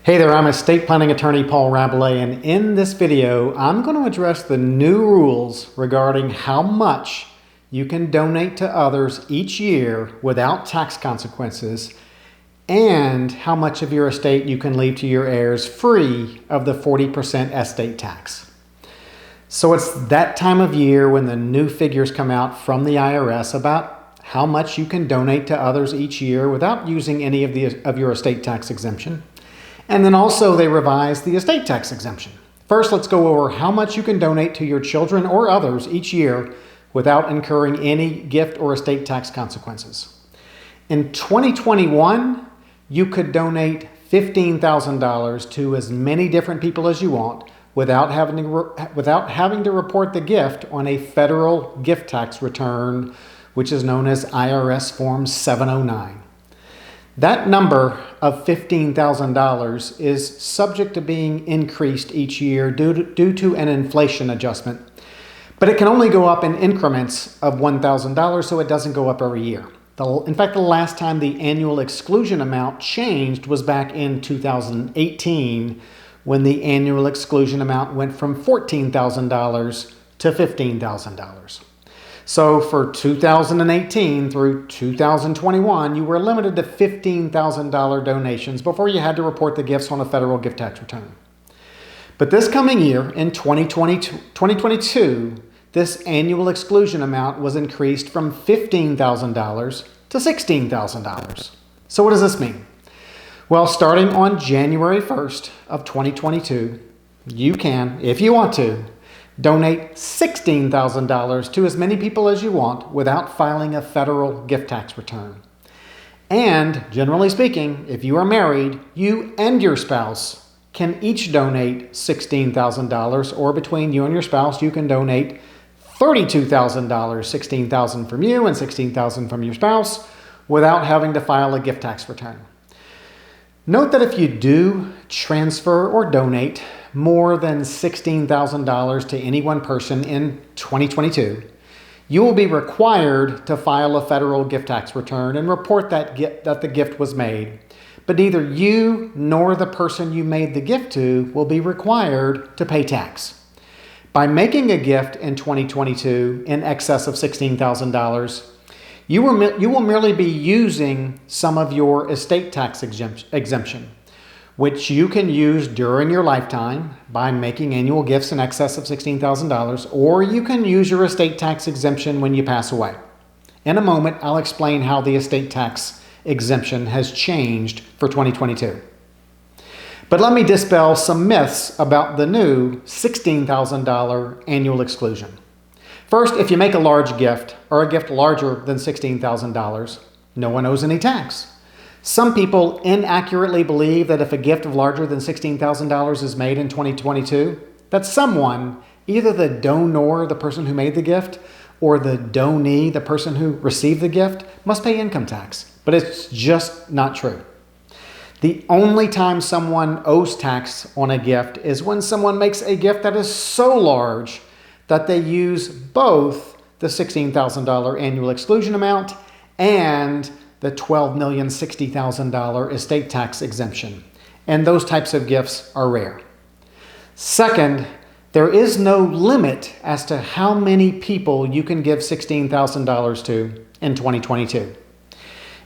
Hey there, I'm estate planning attorney Paul Rabelais, and in this video, I'm going to address the new rules regarding how much you can donate to others each year without tax consequences, and how much of your estate you can leave to your heirs free of the 40% estate tax. So it's that time of year when the new figures come out from the IRS about how much you can donate to others each year without using any of your estate tax exemption. And then also they revise the estate tax exemption. First, let's go over how much you can donate to your children or others each year without incurring any gift or estate tax consequences. In 2021, you could donate $15,000 to as many different people as you want without having to report the gift on a federal gift tax return, which is known as IRS Form 709. That number of $15,000 is subject to being increased each year due to an inflation adjustment, but it can only go up in increments of $1,000, so it doesn't go up every year. In fact, the last time the annual exclusion amount changed was back in 2018, when the annual exclusion amount went from $14,000 to $15,000. So for 2018 through 2021, you were limited to $15,000 donations before you had to report the gifts on a federal gift tax return. But this coming year, in 2022, this annual exclusion amount was increased from $15,000 to $16,000. So what does this mean? Well, starting on January 1st of 2022, you can, if you want to, donate $16,000 to as many people as you want without filing a federal gift tax return. And generally speaking, if you are married, you and your spouse can each donate $16,000, or between you and your spouse, you can donate $32,000, $16,000 from you and $16,000 from your spouse without having to file a gift tax return. Note that if you do transfer or donate more than $16,000 to any one person in 2022, you will be required to file a federal gift tax return and report that the gift was made. But neither you nor the person you made the gift to will be required to pay tax. By making a gift in 2022 in excess of $16,000, you will merely be using some of your estate tax exemption, which you can use during your lifetime by making annual gifts in excess of $16,000, or you can use your estate tax exemption when you pass away. In a moment, I'll explain how the estate tax exemption has changed for 2022. But let me dispel some myths about the new $16,000 annual exclusion. First, if you make a large gift or a gift larger than $16,000, no one owes any tax. Some people inaccurately believe that if a gift of larger than $16,000 is made in 2022, that someone, either the donor, the person who made the gift, or the donee, the person who received the gift, must pay income tax. But it's just not true. The only time someone owes tax on a gift is when someone makes a gift that is so large that they use both the $16,000 annual exclusion amount and the $12,060,000 estate tax exemption. And those types of gifts are rare. Second, there is no limit as to how many people you can give $16,000 to in 2022.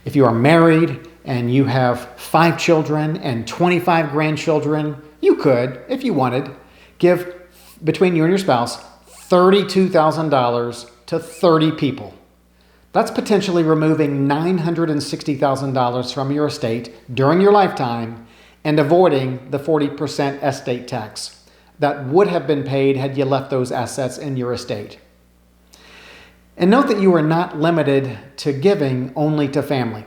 If you are married and you have 5 children and 25 grandchildren, you could, if you wanted, give, between you and your spouse, $32,000 to 30 people. That's potentially removing $960,000 from your estate during your lifetime and avoiding the 40% estate tax that would have been paid had you left those assets in your estate. And note that you are not limited to giving only to family.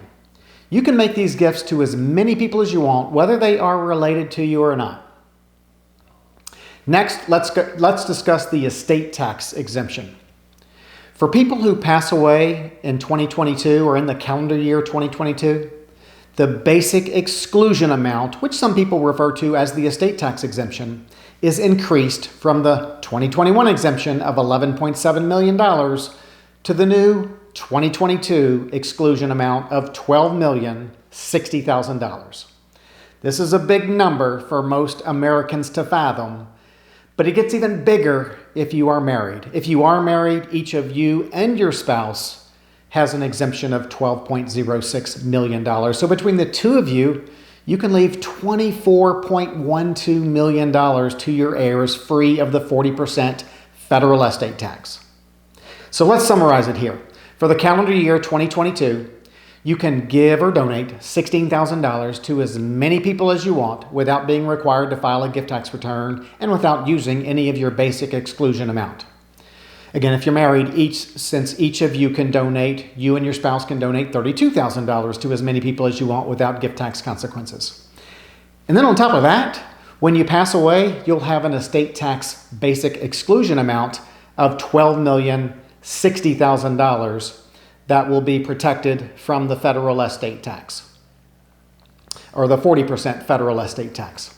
You can make these gifts to as many people as you want, whether they are related to you or not. Next, let's discuss the estate tax exemption. For people who pass away in 2022 or in the calendar year 2022, the basic exclusion amount, which some people refer to as the estate tax exemption, is increased from the 2021 exemption of $11.7 million to the new 2022 exclusion amount of $12,060,000. This is a big number for most Americans to fathom, but it gets even bigger if you are married. If you are married, each of you and your spouse has an exemption of $12.06 million. So between the two of you, you can leave $24.12 million to your heirs free of the 40% federal estate tax. So let's summarize it here. For the calendar year 2022, you can give or donate $16,000 to as many people as you want without being required to file a gift tax return and without using any of your basic exclusion amount. Again, if you're married, since each of you can donate, you and your spouse can donate $32,000 to as many people as you want without gift tax consequences. And then on top of that, when you pass away, you'll have an estate tax basic exclusion amount of $12,060,000 that will be protected from the federal estate tax, or the 40% federal estate tax.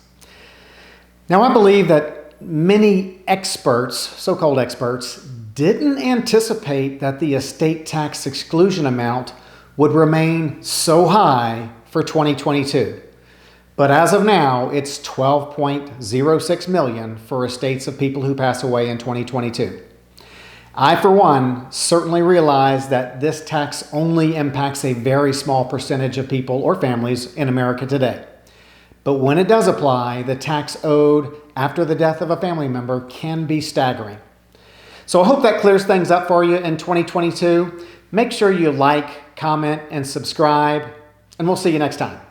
Now, I believe that many experts, so-called experts, didn't anticipate that the estate tax exclusion amount would remain so high for 2022. But as of now, it's $12.06 million for estates of people who pass away in 2022. I, for one, certainly realize that this tax only impacts a very small percentage of people or families in America today. But when it does apply, the tax owed after the death of a family member can be staggering. So I hope that clears things up for you in 2022. Make sure you like, comment, and subscribe, and we'll see you next time.